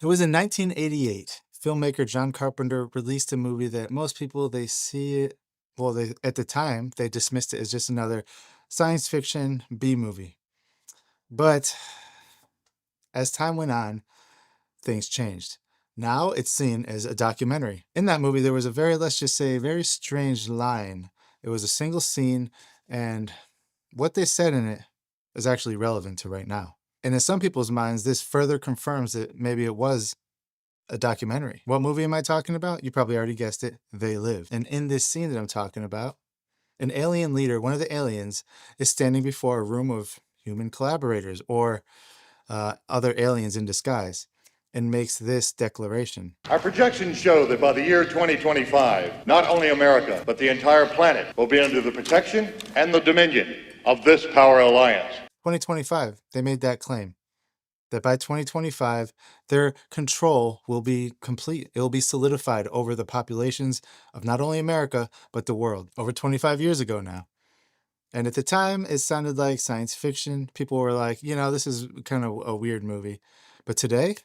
It was in 1988. Filmmaker John Carpenter released a movie that most people they see it. Well, they at the time they dismissed it as just another science fiction B movie. But as time went on, things changed. Now it's seen as a documentary. In that movie, there was a very, let's just say, very strange line. It was a single scene, and what they said in it is actually relevant to right now. And in some people's minds, this further confirms that maybe it was a documentary. What movie am I talking about? You probably already guessed it. They Live. And in this scene that I'm talking about, an alien leader, one of the aliens, is standing before a room of human collaborators or other aliens in disguise and makes this declaration. Our projections show that by the year 2025, not only America, but the entire planet will be under the protection and the dominion of this power alliance. 2025, they made that claim. That by 2025, their control will be complete. It will be solidified over the populations of not only America, but the world. Over 25 years ago now. And at the time, it sounded like science fiction. People were like, this is kind of a weird movie. But today,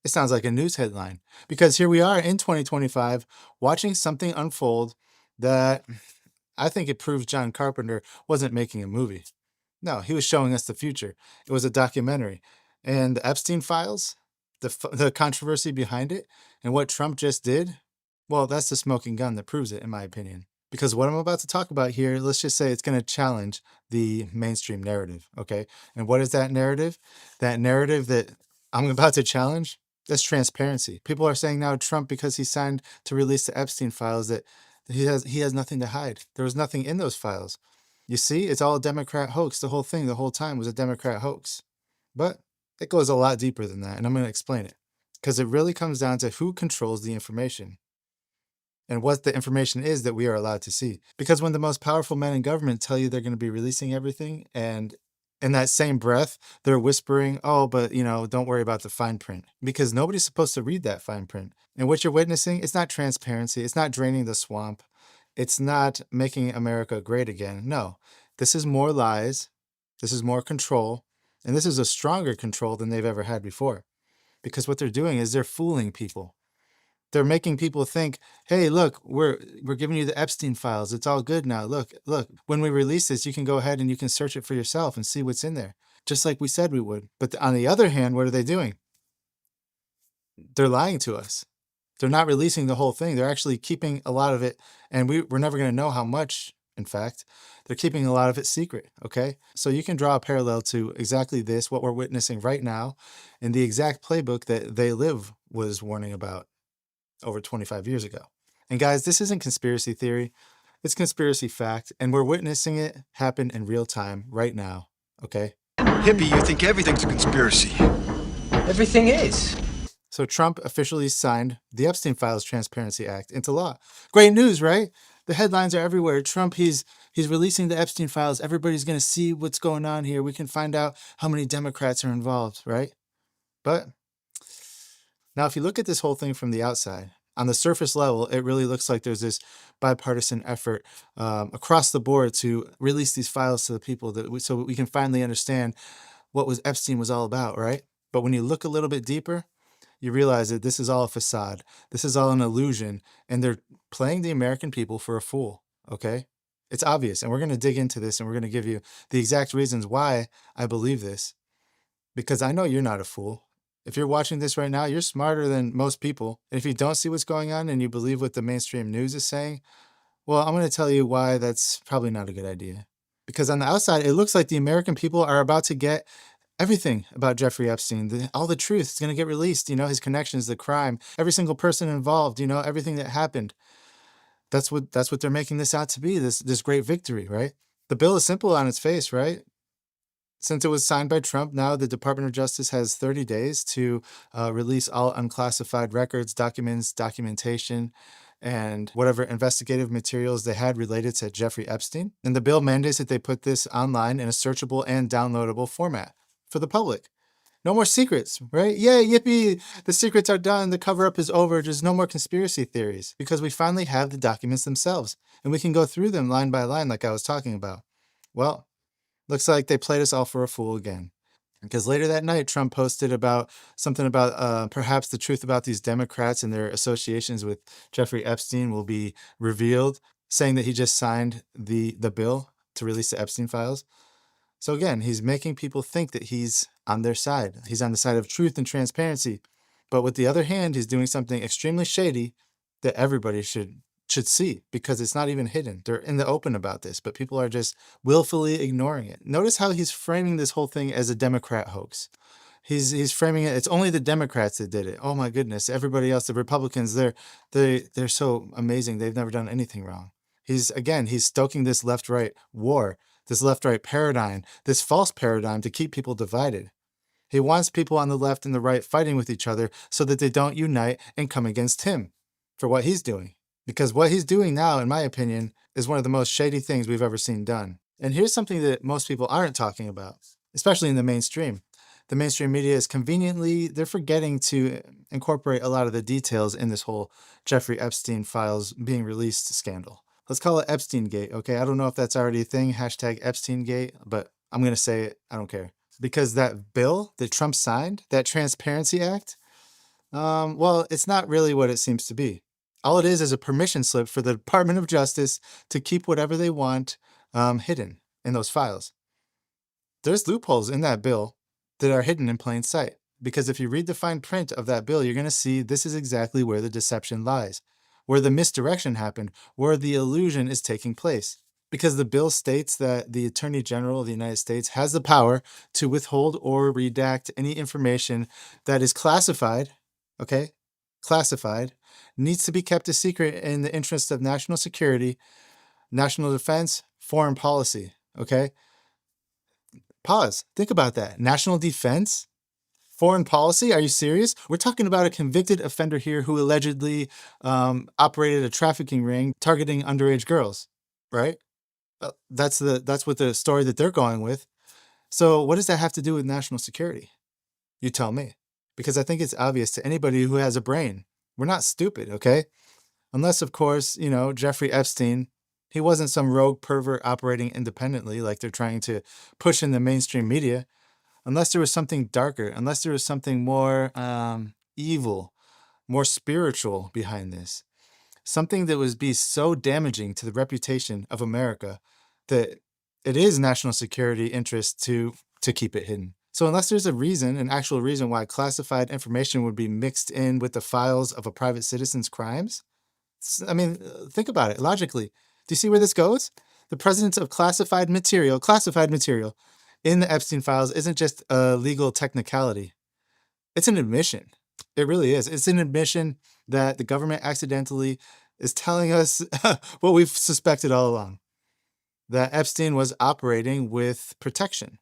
it sounds like a news headline. Because here we are in 2025, watching something unfold that I think it proves John Carpenter wasn't making a movie. No, he was showing us the future. It was a documentary. And the Epstein Files, the controversy behind it, and what Trump just did, well, that's the smoking gun that proves it, in my opinion. Because what I'm about to talk about here, let's just say it's going to challenge the mainstream narrative, okay? And what is that narrative? That narrative that I'm about to challenge, that's transparency. People are saying now Trump, because he signed to release the Epstein Files, that he has nothing to hide. There was nothing in those files. You see, it's all a Democrat hoax. The whole thing, the whole time was a Democrat hoax. But it goes a lot deeper than that, and I'm going to explain it. Because it really comes down to who controls the information and what the information is that we are allowed to see. Because when the most powerful men in government tell you they're going to be releasing everything, and in that same breath, they're whispering, oh, but, don't worry about the fine print. Because nobody's supposed to read that fine print. And what you're witnessing, it's not transparency. It's not draining the swamp. It's not making America great again. No, this is more lies. This is more control. And this is a stronger control than they've ever had before. Because what they're doing is they're fooling people. They're making people think, hey, look, we're giving you the Epstein files. It's all good now. Look, when we release this, you can go ahead and you can search it for yourself and see what's in there. Just like we said we would. But on the other hand, what are they doing? They're lying to us. They're not releasing the whole thing. They're actually keeping a lot of it. And we're never going to know how much, in fact. They're keeping a lot of it secret, okay? So you can draw a parallel to exactly this, what we're witnessing right now, and the exact playbook that They Live was warning about over 25 years ago. And guys, this isn't conspiracy theory. It's conspiracy fact, and we're witnessing it happen in real time right now, okay? Hippie, you think everything's a conspiracy. Everything is. So Trump officially signed the Epstein Files Transparency Act into law. Great news, right? The headlines are everywhere. Trump, he's releasing the Epstein Files. Everybody's going to see what's going on here. We can find out how many Democrats are involved, right? But now, if you look at this whole thing from the outside, on the surface level, it really looks like there's this bipartisan effort across the board to release these files to the people so we can finally understand what Epstein was all about, right? But when you look a little bit deeper, you realize that this is all a facade. This is all an illusion, and they're playing the American people for a fool, okay? It's obvious, and we're going to dig into this, and we're going to give you the exact reasons why I believe this, because I know you're not a fool. If you're watching this right now, you're smarter than most people, and if you don't see what's going on and you believe what the mainstream news is saying, well, I'm going to tell you why that's probably not a good idea. Because on the outside, it looks like the American people are about to get everything about Jeffrey Epstein, all the truth is going to get released, his connections, the crime, every single person involved, everything that happened. That's what they're making this out to be, this great victory, right? The bill is simple on its face, right? Since it was signed by Trump, now the Department of Justice has 30 days to release all unclassified records, documents, documentation, and whatever investigative materials they had related to Jeffrey Epstein. And the bill mandates that they put this online in a searchable and downloadable format for the public. No more secrets, right? Yay, yippee, the secrets are done, the cover-up is over, there's no more conspiracy theories, because we finally have the documents themselves, and we can go through them line by line like I was talking about. Well, looks like they played us all for a fool again. Because later that night, Trump posted about something about perhaps the truth about these Democrats and their associations with Jeffrey Epstein will be revealed, saying that he just signed the bill to release the Epstein Files. So again, he's making people think that he's on their side. He's on the side of truth and transparency. But with the other hand, he's doing something extremely shady that everybody should see, because it's not even hidden. They're in the open about this, but people are just willfully ignoring it. Notice how he's framing this whole thing as a Democrat hoax. He's framing it. It's only the Democrats that did it. Oh my goodness! Everybody else, the Republicans, they're so amazing. They've never done anything wrong. He's stoking this left-right war, this left-right paradigm, this false paradigm to keep people divided. He wants people on the left and the right fighting with each other so that they don't unite and come against him for what he's doing. Because what he's doing now, in my opinion, is one of the most shady things we've ever seen done. And here's something that most people aren't talking about, especially in the mainstream. The mainstream media is they're forgetting to incorporate a lot of the details in this whole Jeffrey Epstein Files being released scandal. Let's call it Epstein Gate, okay? I don't know if that's already a thing, hashtag Epstein Gate, but I'm going to say it. I don't care. Because that bill that Trump signed, that Transparency Act, well, it's not really what it seems to be. All it is a permission slip for the Department of Justice to keep whatever they want hidden in those files. There's loopholes in that bill that are hidden in plain sight. Because if you read the fine print of that bill, you're going to see this is exactly where the deception lies, where the misdirection happened, where the illusion is taking place. Because the bill states that the Attorney General of the United States has the power to withhold or redact any information that is classified, okay? Classified, needs to be kept a secret in the interest of national security, national defense, foreign policy, okay? Pause. Think about that. National defense? Foreign policy? Are you serious? We're talking about a convicted offender here who allegedly operated a trafficking ring targeting underage girls, right? That's what the story that they're going with. So what does that have to do with national security? You tell me. Because I think it's obvious to anybody who has a brain. We're not stupid, okay? Unless, of course, Jeffrey Epstein, he wasn't some rogue pervert operating independently like they're trying to push in the mainstream media. Unless there was something darker, unless there was something more evil, more spiritual behind this. Something that would be so damaging to the reputation of America that it is national security interest to keep it hidden. So unless there's a reason, an actual reason why classified information would be mixed in with the files of a private citizen's crimes, I mean, think about it logically. Do you see where this goes? The presence of classified material in the Epstein Files isn't just a legal technicality. It's an admission. It really is. It's an admission that the government accidentally is telling us what we've suspected all along. That Epstein was operating with protection.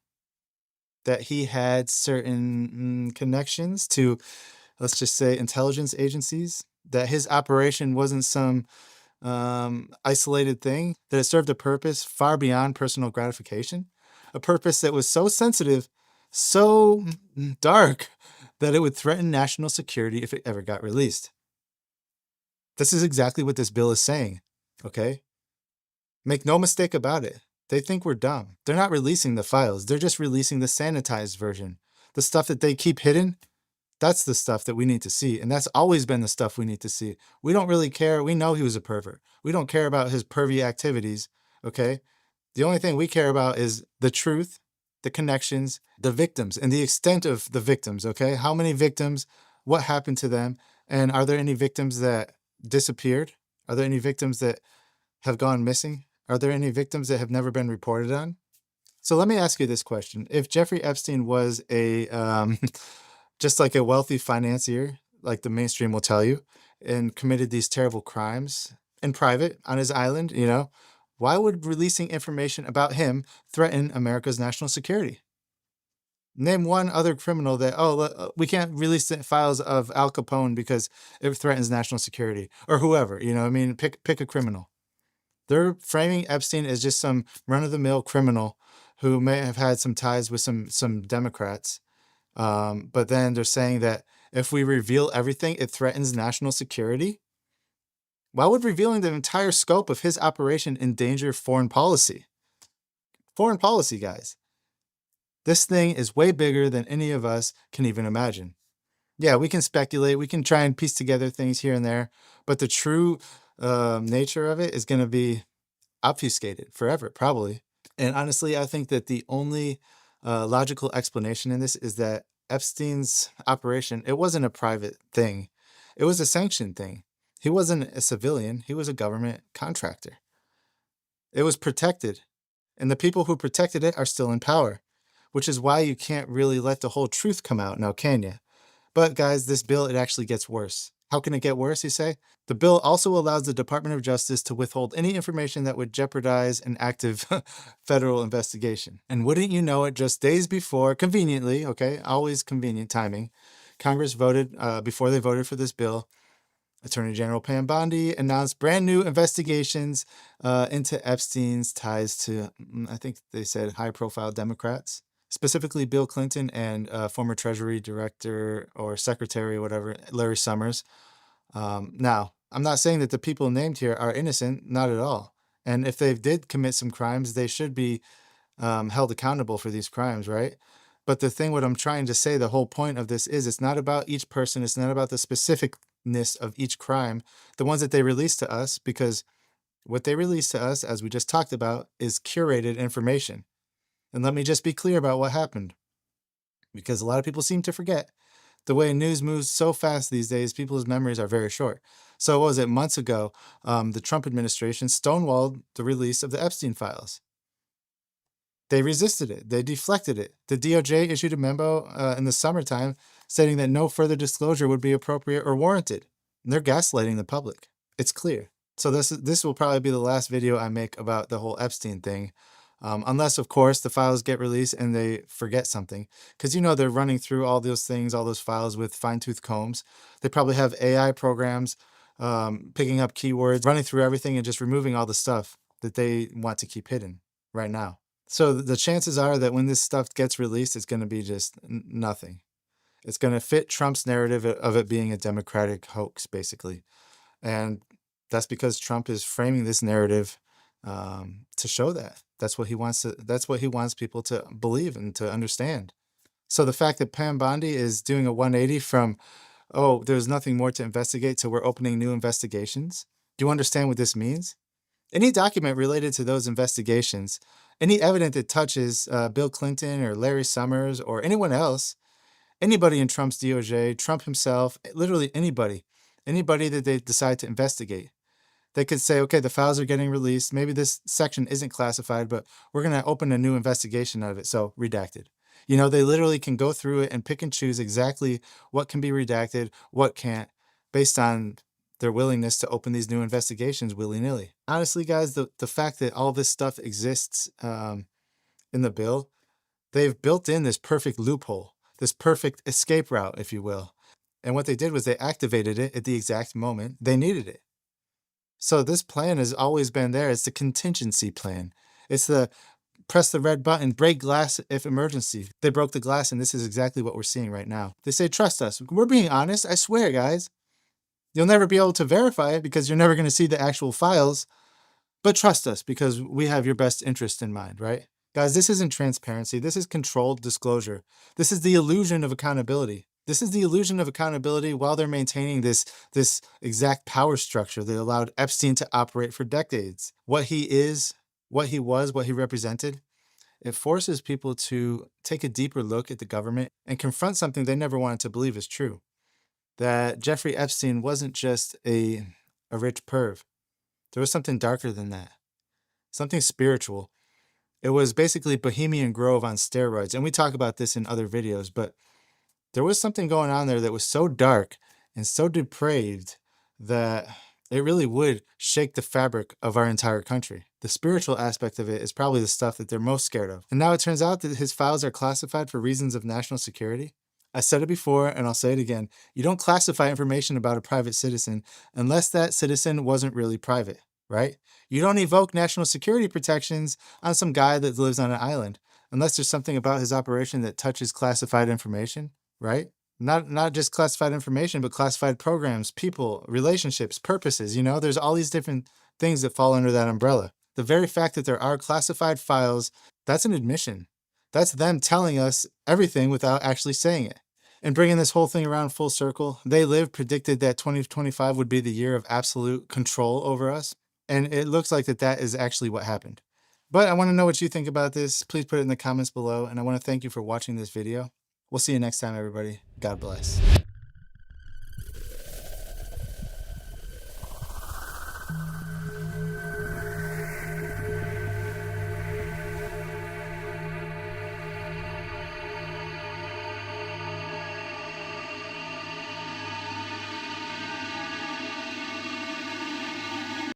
That he had certain connections to, let's just say, intelligence agencies. That his operation wasn't some isolated thing. That it served a purpose far beyond personal gratification. A purpose that was so sensitive, so dark, that it would threaten national security if it ever got released. This is exactly what this bill is saying, okay? Make no mistake about it. They think we're dumb. They're not releasing the files. They're just releasing the sanitized version. The stuff that they keep hidden, that's the stuff that we need to see. And that's always been the stuff we need to see. We don't really care. We know he was a pervert. We don't care about his pervy activities, okay? The only thing we care about is the truth, the connections, the victims, and the extent of the victims, okay? How many victims, what happened to them, and are there any victims that disappeared? Are there any victims that have gone missing? Are there any victims that have never been reported on? So let me ask you this question. If Jeffrey Epstein was just like a wealthy financier, like the mainstream will tell you, and committed these terrible crimes in private on his island, why would releasing information about him threaten America's national security? Name one other criminal that, we can't release the files of Al Capone because it threatens national security, or whoever, pick a criminal. They're framing Epstein as just some run-of-the-mill criminal who may have had some ties with some Democrats. But then they're saying that if we reveal everything, it threatens national security. Why would revealing the entire scope of his operation endanger foreign policy? Foreign policy, guys. This thing is way bigger than any of us can even imagine. Yeah, we can speculate, we can try and piece together things here and there, but the true nature of it is going to be obfuscated forever, probably. And honestly, I think that the only logical explanation in this is that Epstein's operation, it wasn't a private thing. It was a sanctioned thing. He wasn't a civilian. He was a government contractor. It was protected. And the people who protected it are still in power, which is why you can't really let the whole truth come out now, can you? But guys, this bill, it actually gets worse. How can it get worse, you say? The bill also allows the Department of Justice to withhold any information that would jeopardize an active federal investigation. And wouldn't you know it, just days before, conveniently, okay, always convenient timing, Congress voted, before they voted for this bill, Attorney General Pam Bondi announced brand new investigations into Epstein's ties to, I think they said, high-profile Democrats, specifically Bill Clinton and former Treasury Director or Secretary or whatever, Larry Summers. Now, I'm not saying that the people named here are innocent, not at all. And if they did commit some crimes, they should be held accountable for these crimes, right? But the thing, what I'm trying to say, the whole point of this is it's not about each person. It's not about the specificness of each crime, the ones that they release to us, because what they release to us, as we just talked about, is curated information. And let me just be clear about what happened, because a lot of people seem to forget. The way news moves so fast these days, people's memories are very short. So what was it, months ago, the Trump administration stonewalled the release of the Epstein Files. They resisted it. They deflected it. The DOJ issued a memo in the summertime stating that no further disclosure would be appropriate or warranted. And they're gaslighting the public. It's clear. So this will probably be the last video I make about the whole Epstein thing. Unless, of course, the files get released and they forget something. Because, they're running through all those things, all those files with fine-tooth combs. They probably have AI programs picking up keywords, running through everything and just removing all the stuff that they want to keep hidden right now. So the chances are that when this stuff gets released, it's going to be just nothing. It's going to fit Trump's narrative of it being a Democratic hoax, basically. And that's because Trump is framing this narrative to show that. That's what he wants people to believe and to understand. So the fact that Pam Bondi is doing a 180 from, there's nothing more to investigate, to we're opening new investigations. Do you understand what this means? Any document related to those investigations, any evidence that touches Bill Clinton or Larry Summers or anyone else, anybody in Trump's DOJ, Trump himself, literally anybody that they decide to investigate, they could say, okay, the files are getting released. Maybe this section isn't classified, but we're going to open a new investigation out of it. So redacted. They literally can go through it and pick and choose exactly what can be redacted, what can't, based on their willingness to open these new investigations willy-nilly. Honestly, guys, the fact that all this stuff exists in the bill, they've built in this perfect loophole, this perfect escape route, if you will. And what they did was they activated it at the exact moment they needed it. So this plan has always been there. It's the contingency plan. It's the press the red button, break glass if emergency. They broke the glass, and this is exactly what we're seeing right now. They say, trust us. We're being honest. I swear, guys. You'll never be able to verify it because you're never going to see the actual files. But trust us because we have your best interest in mind, right? Guys, this isn't transparency. This is controlled disclosure. This is the illusion of accountability. This is the illusion of accountability while they're maintaining this exact power structure that allowed Epstein to operate for decades. What he is, what he was, what he represented, it forces people to take a deeper look at the government and confront something they never wanted to believe is true. That Jeffrey Epstein wasn't just a rich perv. There was something darker than that. Something spiritual. It was basically Bohemian Grove on steroids. And we talk about this in other videos, but there was something going on there that was so dark and so depraved that it really would shake the fabric of our entire country. The spiritual aspect of it is probably the stuff that they're most scared of. And now it turns out that his files are classified for reasons of national security. I said it before, and I'll say it again. You don't classify information about a private citizen unless that citizen wasn't really private, right? You don't evoke national security protections on some guy that lives on an island unless there's something about his operation that touches classified information, right? Not just classified information, but classified programs, people, relationships, purposes. There's all these different things that fall under that umbrella. The very fact that there are classified files, that's an admission That's them telling us everything without actually saying it. And bringing this whole thing around full circle, They Live predicted that 2025 would be the year of absolute control over us. And it looks like that is actually what happened. But I want to know what you think about this. Please put it in the comments below. And I want to thank you for watching this video. We'll see you next time, everybody. God bless.